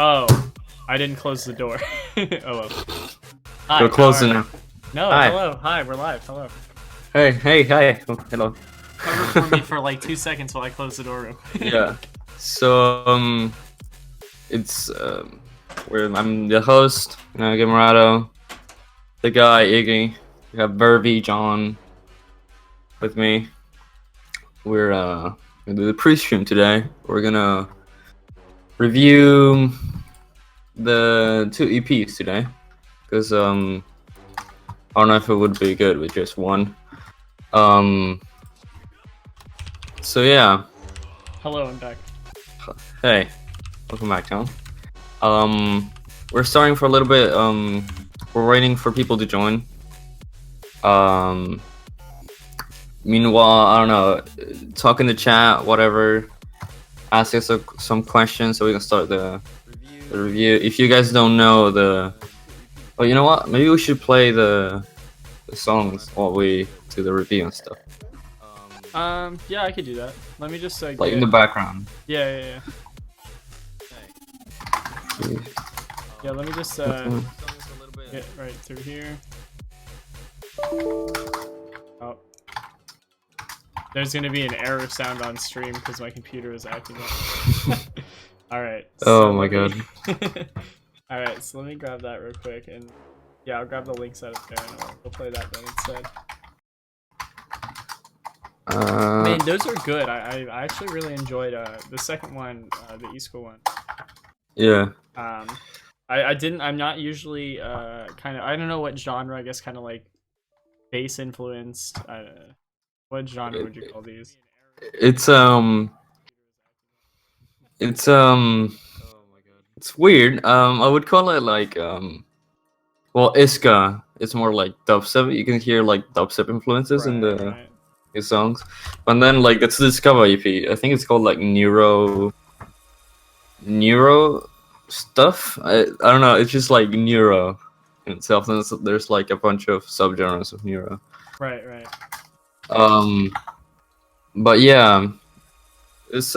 Oh, I didn't close the door. Oh well. Hi, You're how closing are you? now. No, Hi. hello. Hi, we're live. Hello. Hey. Oh, hello. Cover for me for like 2 seconds while I close the door real quick. Yeah. So it's where I'm the host, Gamarado, the guy Iggy. We have Vervi, John, with me. We're gonna do the pre-stream today. We're gonna review the two EPs today, because I don't know if it would be good with just one. Um. So yeah. Hello, I'm back. Hey, welcome back, John. We're starting for a little bit. We're waiting for people to join. Meanwhile, I don't know, talk in the chat, whatever. Ask us some questions so we can start the review. If you guys don't know oh, you know what? Maybe we should play the songs while we do the review and stuff. Yeah, I could do that. Let me just Like in the background. Yeah. Yeah, let me just get right through here. Oh. There's gonna be an error sound on stream because my computer is acting up. Alright. Oh my god. Alright, so let me grab that real quick and yeah, I'll grab the links out of there and we'll play that then instead. Man, those are good. I actually really enjoyed the second one, the E-School one. Yeah. I'm not usually kind of, I don't know what genre, I guess kind of like bass influenced. What genre would you call these? It's weird. I would call it like well, Iska. It's more like dubstep. You can hear like dubstep influences in the his songs. But then like it's the Tudiskava EP. I think it's called like neuro stuff. I don't know. It's just like neuro in itself. And there's like a bunch of subgenres of neuro. Right. But yeah, it's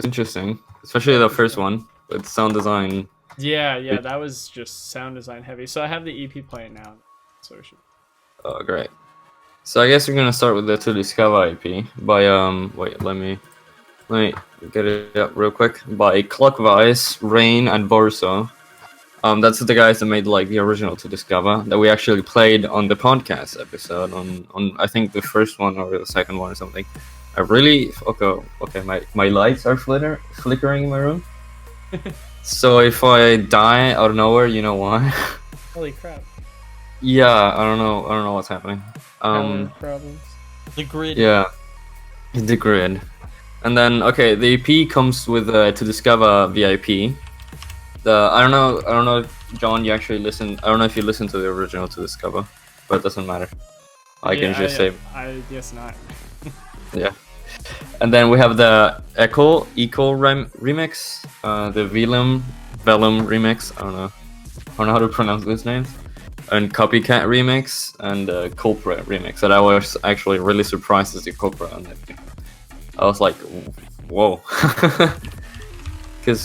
interesting, especially the first one with sound design. Yeah, that was just sound design heavy. So I have the EP playing now. So we should. Oh, great. So I guess we're gonna start with the Tudiskava EP by wait, let me get it up real quick, by Clockwise, Rain, and Borso. That's the guys that made like the original Tudiskava that we actually played on the podcast episode on I think the first one or the second one or something. I really okay. My lights are flickering in my room. So if I die out of nowhere, you know why? Holy crap! Yeah, I don't know what's happening. Problems. The grid. Yeah, the grid. And then okay, the EP comes with Tudiskava VIP. I don't know if, John, you actually listen. I don't know if you listened to the original Tudiskava, but it doesn't matter. I can just say. I guess not. Yeah. And then we have the Echo remix, the Velum remix. I don't know how to pronounce these names. And Copycat remix and Culprit remix. And I was actually really surprised to see Culprit on it. I was like, whoa, because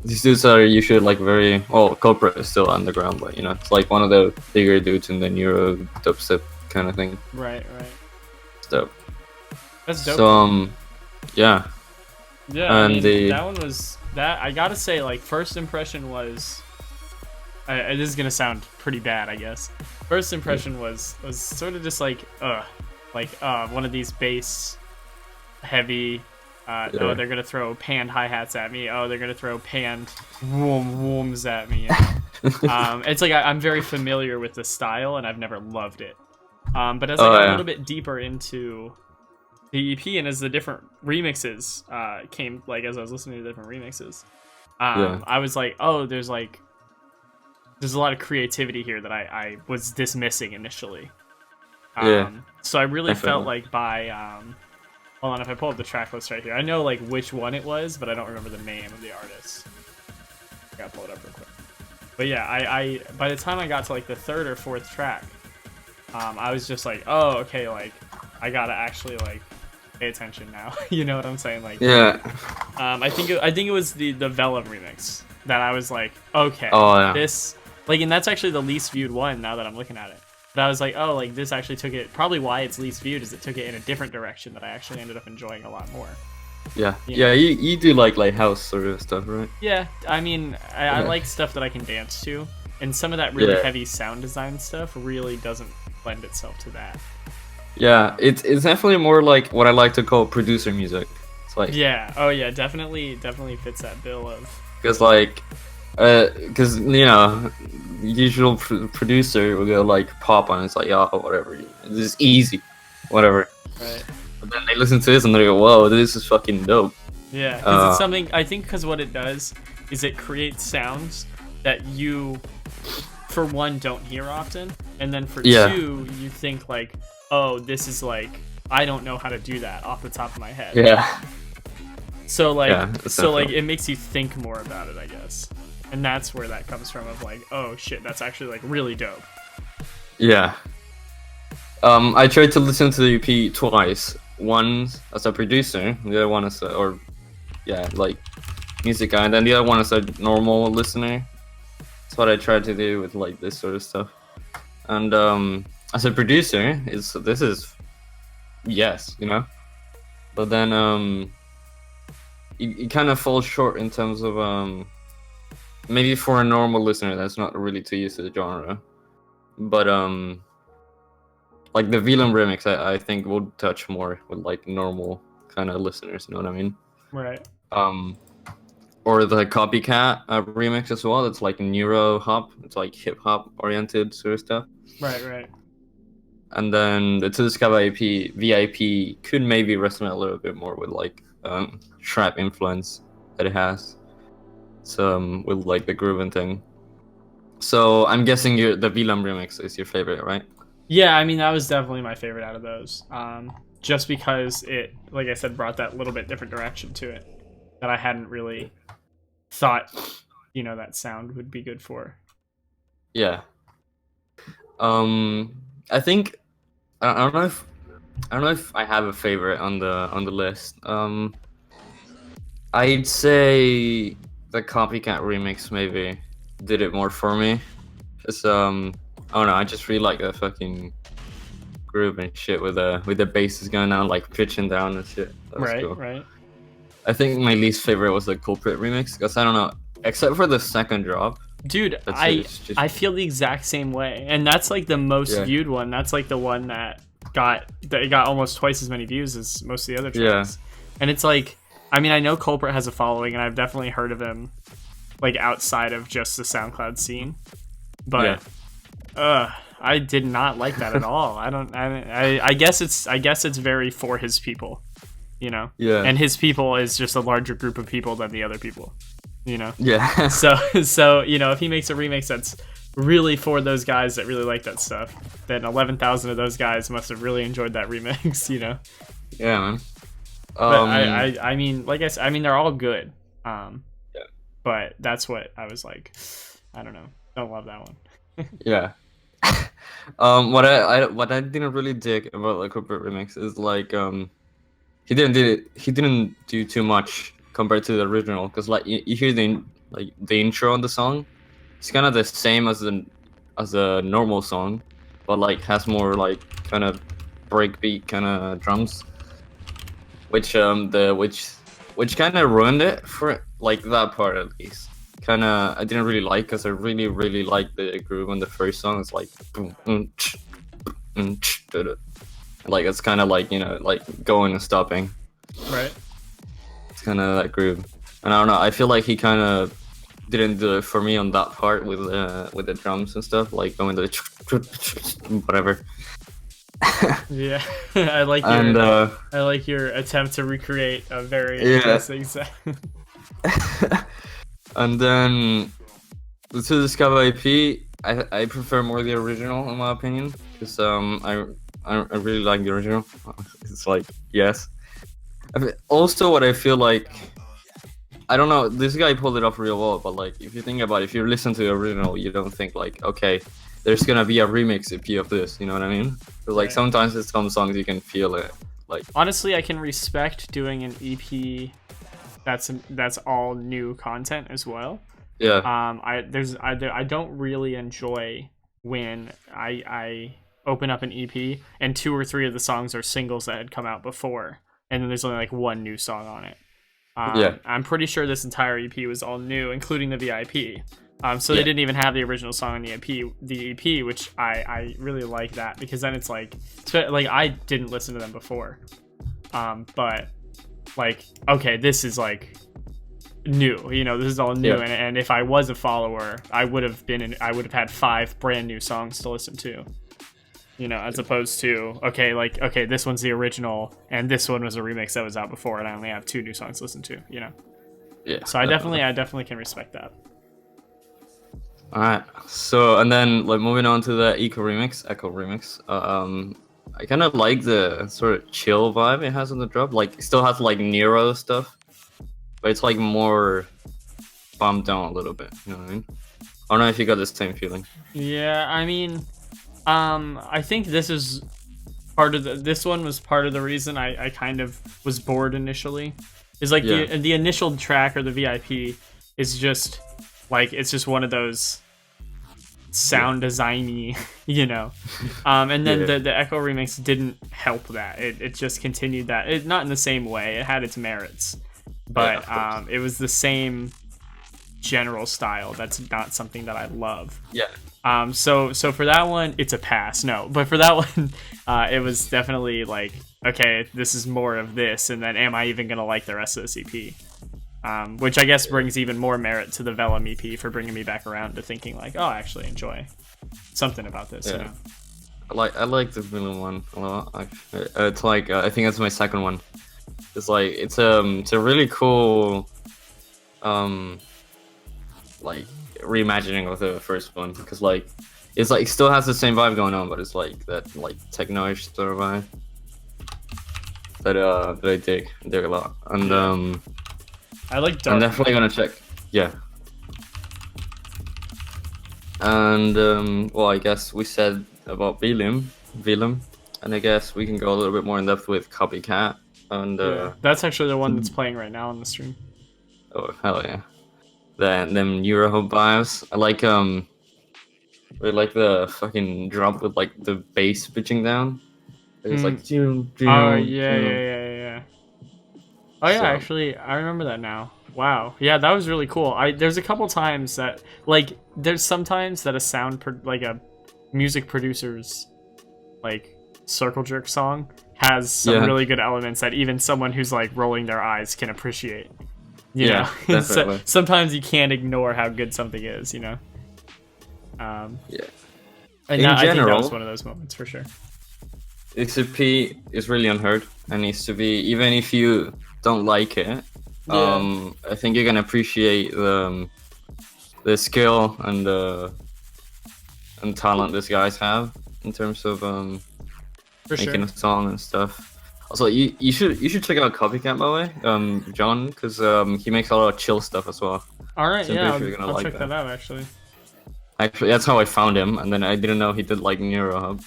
these dudes are usually like very well. Culprit is still underground, but you know it's like one of the bigger dudes in the neuro dubstep kind of thing. Right. It's dope. That's dope. So yeah. Yeah, and I mean, that one was that. I gotta say, like, first impression was. This is gonna sound pretty bad, I guess. First impression was sort of just like one of these bass heavy. Oh, they're gonna throw panned hi-hats at me. Oh, they're gonna throw panned wooms at me. You know? It's like I'm very familiar with the style, and I've never loved it. But as I got a little bit deeper into the EP and as the different remixes came, like as I was listening to different remixes, I was like, oh, there's a lot of creativity here that I was dismissing initially. So I really felt like by hold on, if I pull up the track list right here, I know like which one it was, but I don't remember the name of the artist. I gotta pull it up real quick. But yeah, I by the time I got to like the third or fourth track, I was just like, oh, okay, like I gotta actually like pay attention now. You know what I'm saying? Like, Yeah. I think it was the Vellum remix that I was like, okay, Oh yeah. this like, and that's actually the least viewed one now that I'm looking at it. But I was like, oh, like this actually took it. Probably why it's least viewed is it took it in a different direction that I actually ended up enjoying a lot more. Yeah. You Yeah. know? You do like house sort of stuff, right? Yeah, I mean, I like stuff that I can dance to, and some of that really heavy sound design stuff really doesn't lend itself to that. Yeah, it's definitely more like what I like to call producer music. It's like Yeah, oh yeah, definitely fits that bill of. because you know, usual producer will go like pop on. It's like oh whatever, this is easy, whatever. Right. But then they listen to this and they go, whoa, this is fucking dope. Yeah, because it's something I think because what it does is it creates sounds that you, for one, don't hear often, and then for two, you think like, oh, this is like I don't know how to do that off the top of my head. Yeah. So like, it makes you think more about it, I guess, and that's where that comes from. Of like, oh shit, that's actually like really dope. Yeah. I tried to listen to the EP twice. Once as a producer, the other one as like music guy, and then the other one as a normal listener. That's what I tried to do with like this sort of stuff. And as a producer, this is yes, you know. But then it kind of falls short in terms of maybe for a normal listener that's not really too used to the genre. But like the Velam remix, I think will touch more with like normal kind of listeners. You know what I mean? Right. Or the Copycat remix as well. It's like neuro hop. It's like hip hop oriented sort of stuff. Right. And then the Tudiskava EP VIP could maybe resonate a little bit more with like trap influence that it has. So with like the groove and thing. So I'm guessing the Velam remix is your favorite, right? Yeah, I mean that was definitely my favorite out of those. Just because it, like I said, brought that little bit different direction to it that I hadn't really thought, you know, that sound would be good for. Yeah. I think I don't know if I have a favorite on the list. I'd say the Copycat remix maybe did it more for me. It's I don't know, I just really like the fucking groove and shit with the basses going down, like pitching down and shit. That was cool. Right. I think my least favorite was the Culprit remix because I don't know, except for the second drop. Dude, I feel the exact same way, and that's like the most viewed one. That's like the one that got almost twice as many views as most of the other tracks. Yeah. And it's like, I mean, I know Culprit has a following, and I've definitely heard of him, like outside of just the SoundCloud scene. But, I did not like that at all. I guess it's very for his people, you know. Yeah. And his people is just a larger group of people than the other people. You know. Yeah. so you know, if he makes a remix that's really for those guys that really like that stuff, then 11,000 of those guys must have really enjoyed that remix. You know. Yeah, man. But I mean, like I said, I mean they're all good. But that's what I was like. I don't know. Don't love that one. Yeah. What I didn't really dig about the Culprit remix is like he didn't do too much compared to the original, because like you hear the intro on the song, it's kind of the same as a normal song, but like has more like kind of breakbeat kind of drums, which kind of ruined it for like that part at least. Kind of I didn't really like, because I really like the groove on the first song. It's like like it's kind of like, you know, like going and stopping. Right. It's kind of that groove, and I don't know. I feel like he kind of didn't do it for me on that part with the drums and stuff, like going to whatever. Yeah, I like your attempt to recreate a very interesting sound. And then the Tudiskava EP, I prefer more the original in my opinion, because I really like the original. It's like yes. Also, what I feel like, I don't know, this guy pulled it off real well, but like if you think about it, if you listen to the original, you don't think like, okay, there's gonna be a remix EP of this, you know what I mean? Because like sometimes in some songs you can feel it, Like, honestly, I can respect doing an EP that's all new content as well. yeah, I don't really enjoy when I open up an EP and two or three of the songs are singles that had come out before, and then there's only like one new song on it. yeah, I'm pretty sure this entire EP was all new, including the VIP. So yeah, they didn't even have the original song on the EP, which I really like that, because then it's like I didn't listen to them before, but like, okay, this is like new, this is all new, yeah, and if I was a follower, I would have had 5 brand new songs to listen to, as opposed to, okay, this one's the original and this one was a remix that was out before and I only have 2 new songs to listen to. yeah. So I definitely can respect that. All right. So and then like moving on to the Echo remix. I kind of like the sort of chill vibe it has on the drop. Like, it still has like Nero stuff, but it's like more bumped down a little bit. You know what I mean? I don't know if you got the same feeling. Yeah, I mean, I think this one was part of the reason I kind of was bored initially. Is like the initial track, or the VIP, is just like, it's just one of those sound designy, and then the Echo remix didn't help that. It just continued that. It, not in the same way. It had its merits, but it was the same general style. That's not something that I love. Yeah. So for that one, it's a pass. No, but for that one, it was definitely like, okay, this is more of this, and then am I even gonna like the rest of this EP? Which I guess brings even more merit to the Vellum EP for bringing me back around to thinking like, oh, I actually enjoy something about this. I like the villain one a lot. It's like I think that's my second one. It's like it's a really cool like reimagining of the first one, because like it's like it still has the same vibe going on, but it's like that like techno-ish sort of vibe that I dig a lot. And I like dark. I'm definitely gonna check. Yeah. And well, I guess we said about Velum, and I guess we can go a little bit more in depth with Copycat. And that's actually the one that's playing right now on the stream. Oh hell yeah! Them Eurohub vibes. I like really like the fucking drop with like the bass pitching down. It's like Oh yeah. Oh yeah, actually, I remember that now. Wow, yeah, that was really cool. There's a couple times that there's sometimes that a music producer's like circle jerk song has some really good elements that even someone who's like rolling their eyes can appreciate. You know? Definitely. So, sometimes you can't ignore how good something is. Yeah. And In I think that general, was one of those moments for sure. XP is really unheard and needs to be, even if you don't like it. I think you're gonna appreciate the skill and talent these guys have in terms of making a song and stuff. Also, you should check out Copycat, by the way, John, because he makes a lot of chill stuff as well. All right, so yeah, I'll check that out actually. Actually, that's how I found him, and then I didn't know he did like Neurohub.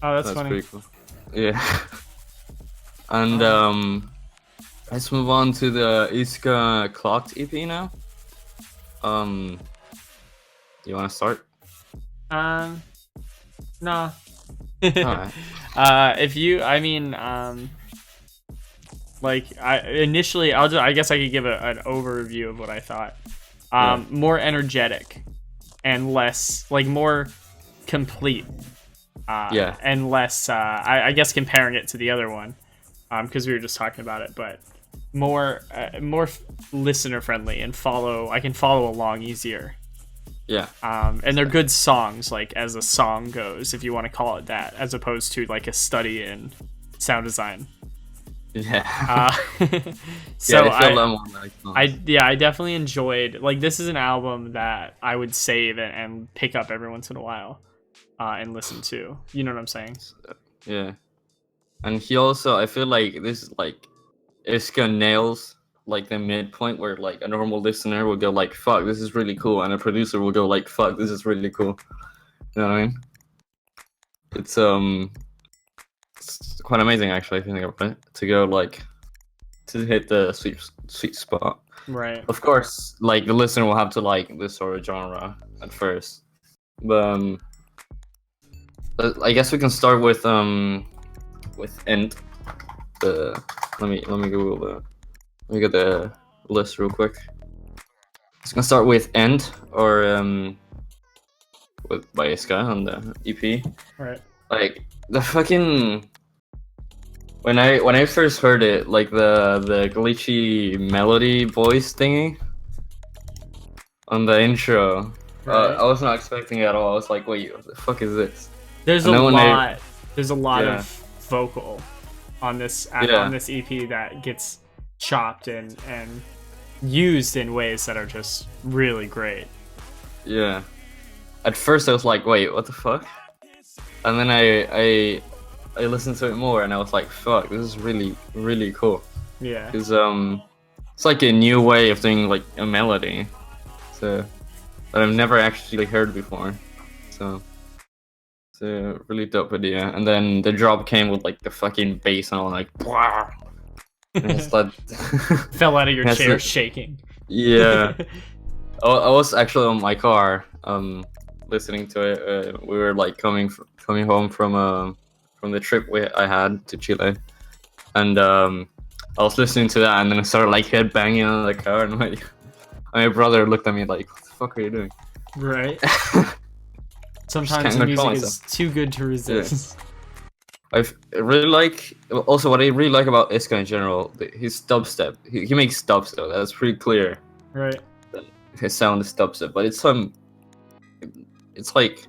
Oh, that's funny. Pretty cool. Yeah. And let's move on to the Iska Clocked EP now. You want to start? Nah. Alright. Initially, I guess I could give an overview of what I thought. More energetic and less, more complete. And less, I guess comparing it to the other one, because we were just talking about it, but more listener friendly and I can follow along easier. Yeah. And they're good songs, as a song goes, if you want to call it that, as opposed to a study in sound design. Yeah. So I definitely enjoyed, this is an album that I would save and pick up every once in a while, and listen to. You know what I'm saying? Yeah. And he also, I feel like this Iska nails the midpoint where a normal listener will go fuck, this is really cool, and a producer will go fuck, this is really cool. You know what I mean? It's it's quite amazing actually. If you think about it, to go like to hit the sweet spot. Right. Of course, like the listener will have to like this sort of genre at first, but I guess we can start with End. The let me Google the let me get the list real quick. It's gonna start with End or with by Iska on the EP. Right. Like the fucking when I first heard it, like the glitchy melody voice thingy on the intro, Right. I was not expecting it at all. I was like, wait, what the fuck is this? There's And a then when lot. There's a lot Yeah. of vocal on this Yeah. on this EP that gets chopped and used in ways that are just really great. Yeah. At first I was like, wait, what the fuck? And then I listened to it more and I was like, fuck, this is really, really cool. Yeah. Because it's like a new way of doing like a melody. So that I've never actually heard before. So it's a really dope idea. And then the drop came with like the fucking bass and all like wow. And it's like Fell out of your That's chair it. shaking. Yeah. I was actually on my car, listening to it. We were like coming home from the trip I had to Chile, and I was listening to that, and then I started like headbanging on the car, and my brother looked at me like, "What the fuck are you doing?" Right. Sometimes can't the music control is myself. too good to resist. I really like. Also, what I really like about Iska in general, his dubstep. He makes dubstep. That's pretty clear. Right. His sound is dubstep, but it's like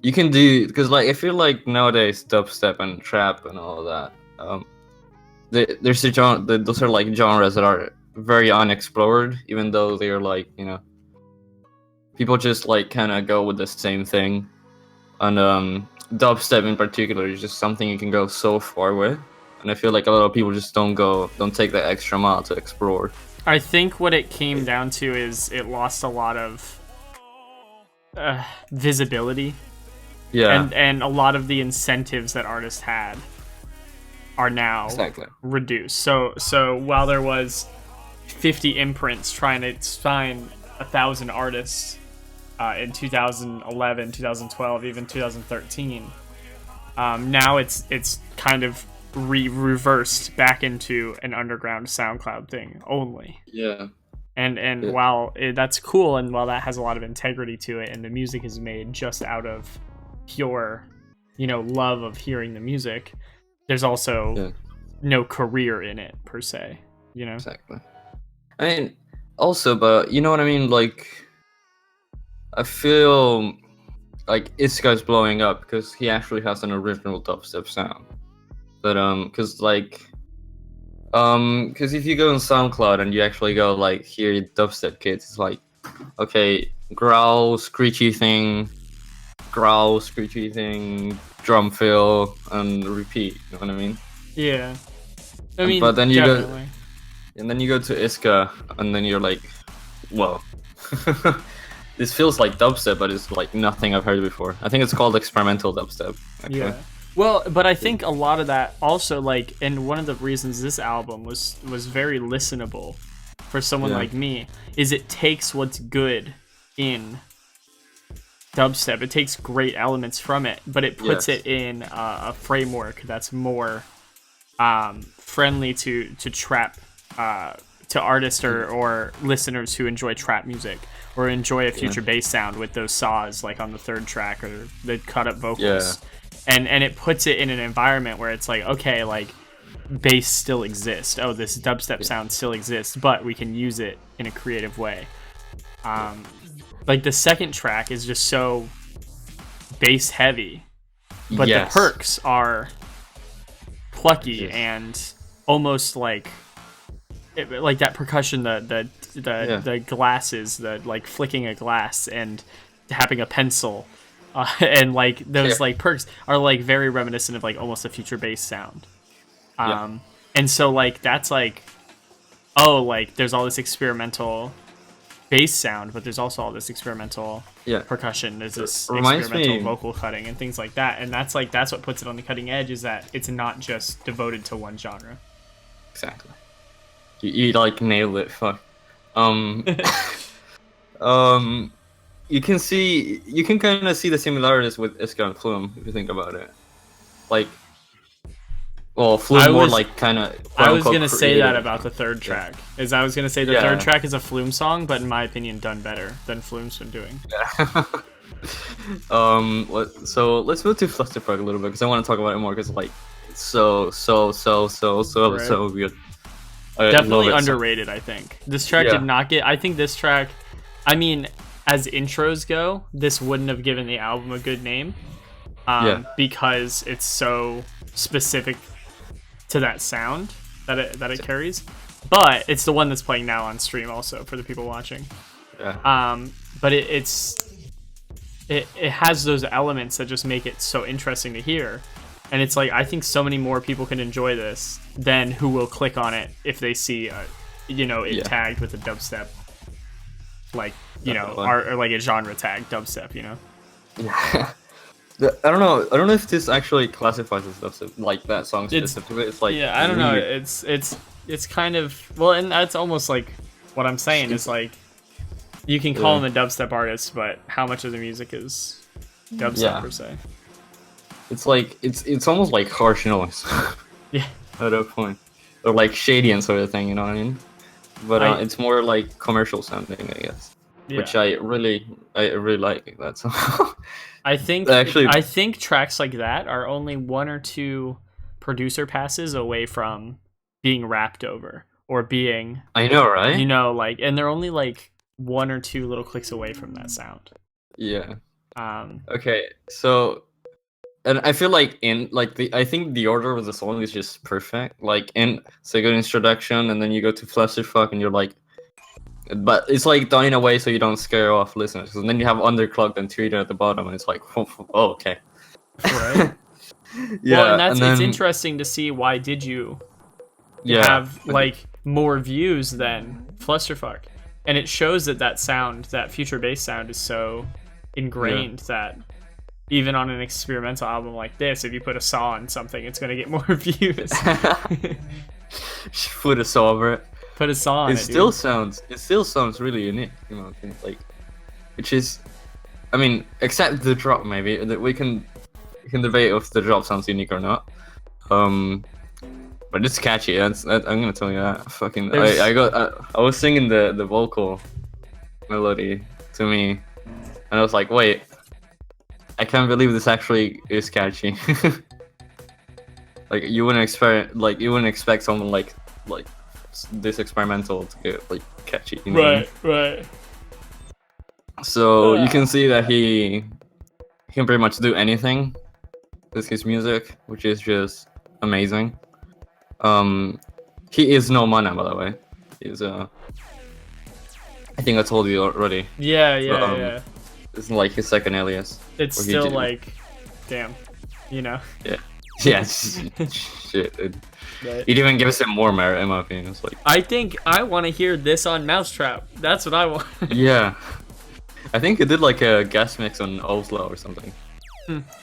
you can do because like I feel like nowadays dubstep and trap and all that. There's a genre. Those are like genres that are very unexplored, even though they're like people just like kind of go with the same thing. And dubstep in particular is just something you can go so far with, and I feel like a lot of people just don't take the extra mile to explore. I think what it came down to is it lost a lot of visibility. Yeah, And a lot of the incentives that artists had are now exactly. reduced. So while there was 50 imprints trying to sign 1,000 artists in 2011, 2012, even 2013, now it's kind of reversed back into an underground SoundCloud thing only. Yeah. And Yeah. while that's cool, and while that has a lot of integrity to it, and the music is made just out of pure, love of hearing the music, there's also no career in it per se. Exactly. I mean, also, but you know what I mean? Like, I feel like Iska's blowing up because he actually has an original dubstep sound. But because if you go on SoundCloud and you actually go like hear dubstep kits, it's like, okay, growl, screechy thing, drum fill, and repeat. You know what I mean? Yeah. I mean, but then you definitely. And then you go to Iska, and then you're like, whoa. This feels like dubstep, but it's like nothing I've heard before. I think it's called experimental dubstep, actually. Yeah. Well, but I think a lot of that also, like, and one of the reasons this album was very listenable for someone like me is it takes what's good in dubstep. It takes great elements from it, but it puts it in a framework that's more friendly to trap, to artists or listeners who enjoy trap music or enjoy a future bass sound with those saws like on the third track or the cut up vocals. And it puts it in an environment where it's like, okay, like bass still exists. Oh, this dubstep sound still exists, but we can use it in a creative way. Like the second track is just so bass heavy, but the perks are plucky and almost like that percussion, the glasses, the like flicking a glass and tapping a pencil. And like those like perks are like very reminiscent of like almost a future bass sound. And so like that's like, oh, like there's all this experimental bass sound, but there's also all this experimental Yeah. percussion. There's this Reminds experimental me- vocal cutting and things like that, and that's what puts it on the cutting edge, is that it's not just devoted to one genre. Exactly. You like nailed it. Fuck. Um, you can kind of see the similarities with Iska and Flume if you think about it. Like, well, Flume more like kind of. I was gonna say that about the third track. I was gonna say the Yeah. third track is a Flume song, but in my opinion, done better than Flume's been doing. Yeah. So let's move to Flusterfuck a little bit because I want to talk about it more because like it's so good. I Definitely love it underrated, I think. This track Yeah. did not get. I think this track, I mean, as intros go, this wouldn't have given the album a good name, because it's so specific to that sound that it carries. But it's the one that's playing now on stream, also for the people watching. Yeah. But it has those elements that just make it so interesting to hear. And it's like, I think so many more people can enjoy this than who will click on it if they see, it tagged with a dubstep, like, or like a genre tag dubstep, Yeah. I don't know if this actually classifies as dubstep, like that song specifically. It's like I don't know. It's kind of, well, and that's almost like what I'm saying is like, you can call him a dubstep artist, but how much of the music is dubstep per se? It's like it's almost like harsh noise. Yeah. At that point, or like shady and sort of thing, you know what I mean? But it's more like commercial sounding, I guess. Yeah. Which I really like that song. I think tracks like that are only one or two producer passes away from being rapped over or being. I know, right? And they're only like one or two little clicks away from that sound. Yeah. Okay, so. And I feel like I think the order of the song is just perfect. Like it's a good introduction, and then you go to Flusterfuck, and you're like, but it's like done in a way so you don't scare off listeners. And then you have Underclocked and Tweeter at the bottom, and it's like, oh, okay. Right. Yeah, well, and it's interesting to see why did you have like more views than Flusterfuck, and it shows that sound, that future bass sound, is so ingrained that. Even on an experimental album like this, if you put a saw on something, it's gonna get more views. Put a saw over it. Put a saw on it. It still sounds really unique, in my opinion. Like, which is, I mean, except the drop, maybe that we can debate if the drop sounds unique or not. But it's catchy. I'm gonna tell you that. Fucking, I was singing the vocal melody to me, and I was like, wait. I can't believe this actually is catchy. Like you wouldn't expect someone like this experimental to get like catchy. You know right. So you can see that he can pretty much do anything with his music, which is just amazing. He is no mana, by the way. He's I think I told you already. Yeah. It's like his second alias. It's still like, damn, Yeah. Yeah. Shit. It even gives him more merit, in my opinion. It's like. I think I want to hear this on Mousetrap. That's what I want. Yeah. I think it did like a guest mix on Oslo or something.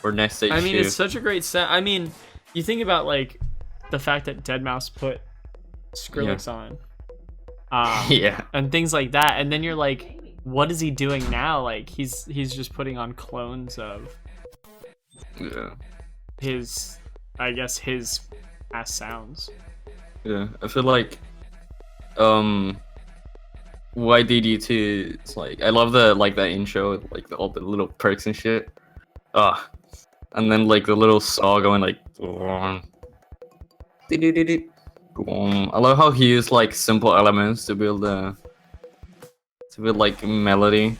Or Next Stage. I mean, it's such a great sound. I mean, you think about like the fact that Deadmau5 put Skrillex on. And things like that, and then you're like. What is he doing now? Like he's just putting on clones of his past sounds. Yeah, I feel like YDD2. It's like I love that intro, like all the little perks and shit. And then like the little saw going like. I love how he used like simple elements to build like melody,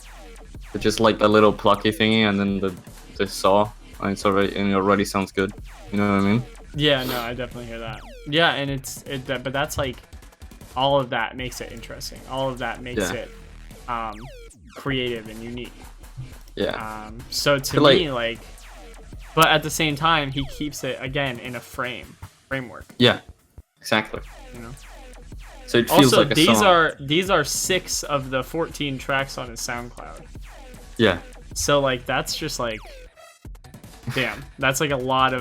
it's just like a little plucky thingy, and then the saw, and it already sounds good. You know what I mean? Yeah, no, I definitely hear that. Yeah, and but that's like all of that makes it interesting. All of that makes it creative and unique. Yeah. So to me, like, but at the same time, he keeps it again in a framework. Yeah, exactly. so it feels Also, like a song. these are 6 of the 14 tracks on his SoundCloud. Yeah, So like that's just like, damn, that's like a lot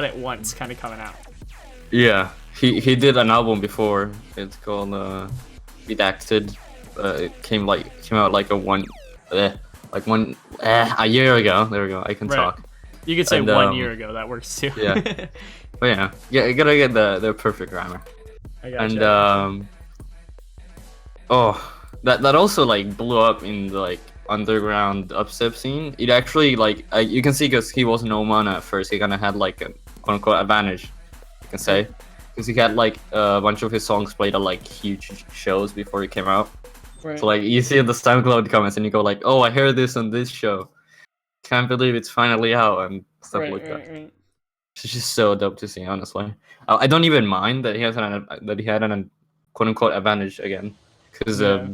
at once kind of coming out. yeah. He did an album before. It's called Redacted. It came out like a year ago. There we go. I can Right. talk. You could say And, 1 year ago. That works too. Yeah. But yeah, you gotta get the perfect grammar. I got And you. oh, that also like blew up in the like underground upstep scene. It actually like you can see because he was no man at first. He kind of had like a quote unquote advantage, you can say, because he had like a bunch of his songs played at like huge shows before he came out. Right. So like you see the SoundCloud comments and you go like, oh, I heard this on this show. Can't believe it's finally out and stuff like that. Right. It's just so dope to see, honestly. I don't even mind that he had an quote unquote advantage again, because Yeah.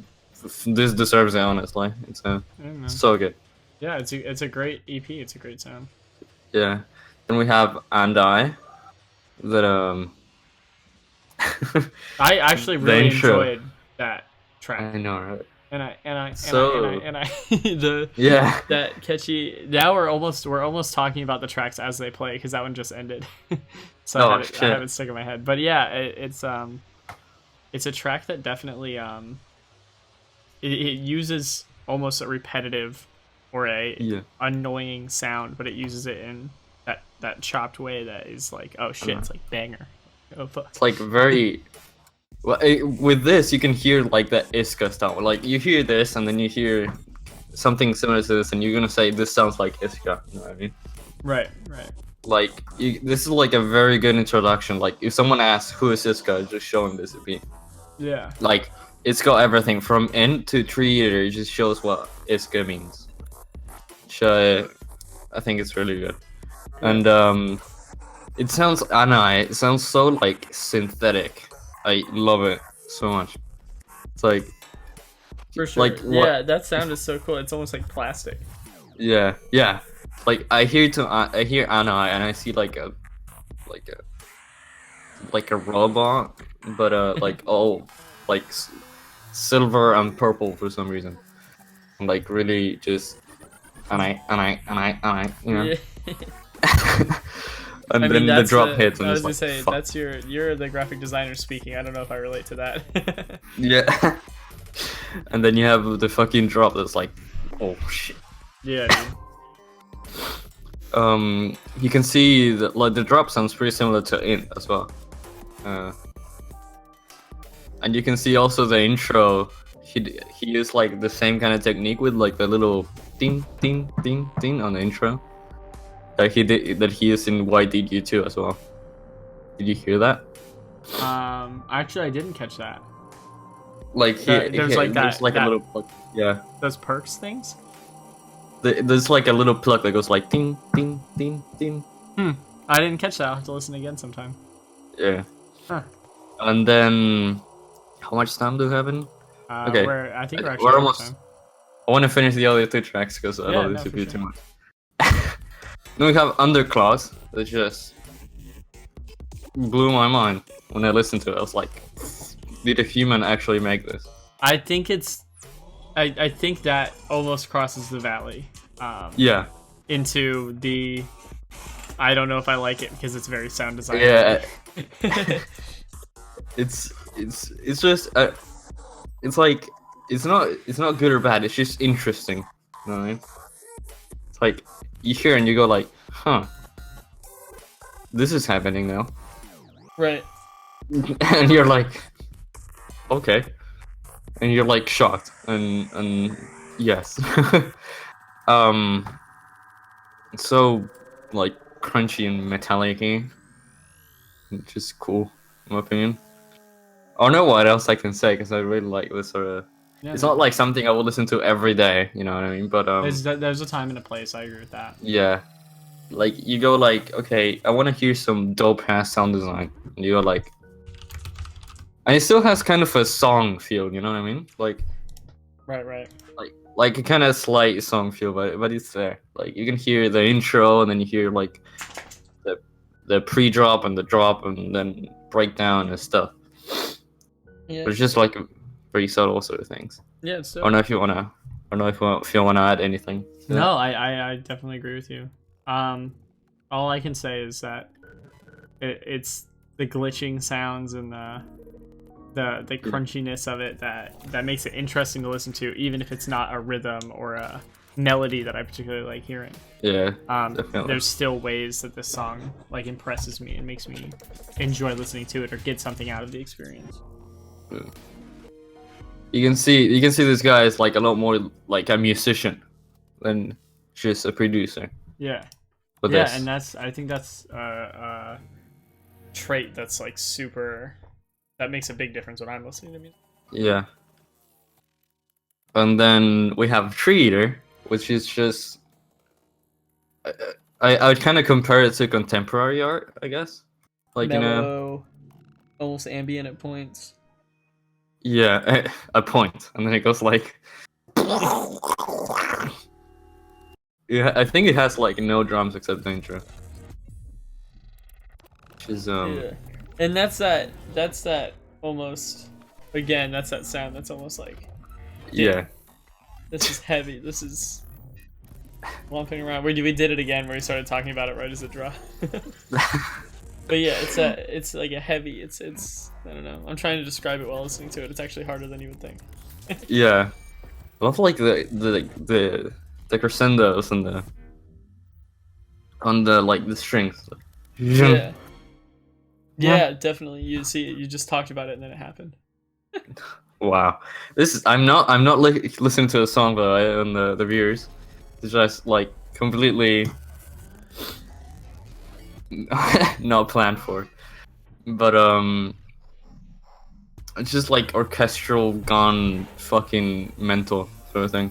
this deserves it. Honestly, it's Yeah, man. so good. Yeah, it's a great EP. It's a great sound. Yeah. Then we have And I, that I actually The really intro. enjoyed that track. I know, right? And I So- the Yeah. that catchy. Now we're almost talking about the tracks as they play because that one just ended. So Oh, I shit. have it stuck in my head. But yeah, it's a track that definitely it uses almost a repetitive or a Yeah. annoying sound, but it uses it in that chopped way that is like, oh shit, it's like banger. Oh fuck. It's like very. Well, with this, you can hear like the Iska style. Like you hear this, and then you hear something similar to this, and you're gonna say this sounds like Iska. You know what I mean? Right. Like this is like a very good introduction. Like if someone asks who is Iska, just show them this EP. Yeah. Like it's got everything from int to 3 year. It just shows what Iska means. So I think it's really good, and it sounds It sounds so like synthetic. I love it so much. It's like For sure. Like, what- yeah, that sound is so cool. It's almost like plastic. yeah. Like I hear Anna and I see like a robot, but like all like silver and purple for some reason. And, like really just you know. Yeah. And I then mean, the that's drop hits and I was it's gonna like say fuck. that's you're the graphic designer speaking. I don't know if I relate to that. Yeah. And then you have the fucking drop that's like, oh shit. Yeah, dude. You can see that like the drop sounds pretty similar to int as well. And you can see also the intro. He used like the same kind of technique with like the little ding ding ding ding on the intro. That he used in Why Did You Too as well. Did you hear that? Actually, I didn't catch that. Like There's like there's that- like that- a little plug. Yeah. Those perks things. There's like a little plug that goes like ding ding ding ding. I didn't catch that. I'll have to listen again sometime. Yeah. Huh. And then how much time do we have in? Okay. I think we're We're actually out of almost- time. I want to finish the other 2 tracks because I Yeah, love no, this for EP sure. too much. Then we have Underclass, that just blew my mind when I listened to it. I was like, did a human actually make this? I think I think that almost crosses the valley. Yeah. Into the. I don't know if I like it because it's very sound design. Yeah. It's just it's like it's not good or bad. It's just interesting. You know what I mean? It's like you hear and you go like, huh, this is happening now, Right. and you're like, okay, and you're like shocked and yes, so like crunchy and metallic-y, which is cool in my opinion. I don't know what else I can say because I really like this sort of. Yeah, It's man. not like something I would listen to every day, you know what I mean? But There's a time and a place. I agree with that. yeah, like you go like, okay, I want to hear some dope ass sound design, and you go like, and it still has kind of a song feel, you know what I mean? Like Right. a kind of slight song feel, but it's there. Like you can hear the intro, and then you hear like the pre-drop and the drop, and then breakdown and stuff. Yeah. But it's just like very subtle sort of things. Yeah, it's I dope. don't know if you wanna. I don't know if you wanna add anything. to that. No, I definitely agree with you. All I can say is that it's the glitching sounds and the crunchiness of it that makes it interesting to listen to, even if it's not a rhythm or a melody that I particularly like hearing. Yeah, definitely. There's still ways that this song like impresses me and makes me enjoy listening to it or get something out of the experience. You can see this guy is like a lot more like a musician than just a producer. Yeah. With Yeah, this. and I think that's a trait that's like that makes a big difference when I'm listening to music. Yeah. And then we have Tree Eater, which is just I would kind of compare it to contemporary art, I guess. Like Mellow, almost ambient at points. yeah, a point, and then it goes like. Yeah, I think it has like no drums except the intro. Which is Yeah. And that's that almost again, that's that sound that's almost like yeah. this is heavy. This is lumping around. We did it again where we started talking about it right as it dropped. But yeah, it's like a heavy. It's I don't know. I'm trying to describe it while listening to it. It's actually harder than you would think. Yeah. I love like the crescendos and the on the like the strings. Yeah. Yeah, definitely. You see it. You just talked about it and then it happened. Wow. This is I'm not listening to a song by on the viewers. It's just like completely not planned for. But it's just like orchestral gone fucking mental sort of thing.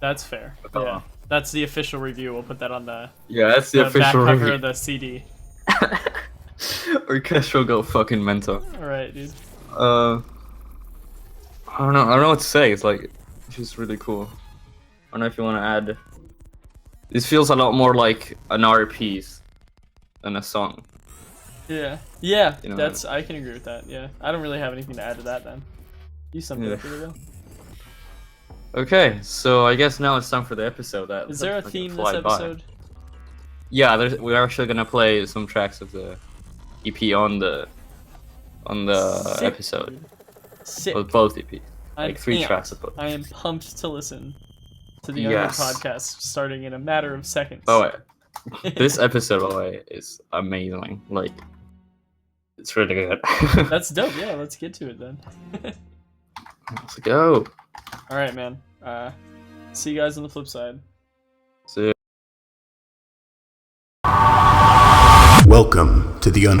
That's fair. Yeah. That's the official review. We'll put that on the that's the official back cover review. of the CD. Orchestral go fucking mental. All right, dude. I don't know what to say. It's like it's just really cool. I don't know if you want to add. This feels a lot more like an art piece than a song. Yeah, You know, that's I can agree with that. Yeah, I don't really have anything to add to that then. You something Yeah. up here though. Okay, so I guess now it's time for the episode. Is there a theme this episode? Yeah, we're actually gonna play some tracks of the EP on the Sick, episode. dude. Sick. Well, both EPs. I'm Like 3 amped. tracks of both. I am pumped to listen to the Yes. Unheard podcast starting in a matter of seconds. Oh, wait. This episode, by the way, is amazing. Like, it's really good. That's dope. Yeah, let's get to it then. Let's go. All right, man. See you guys on the flip side. See ya. Welcome to the Unheard.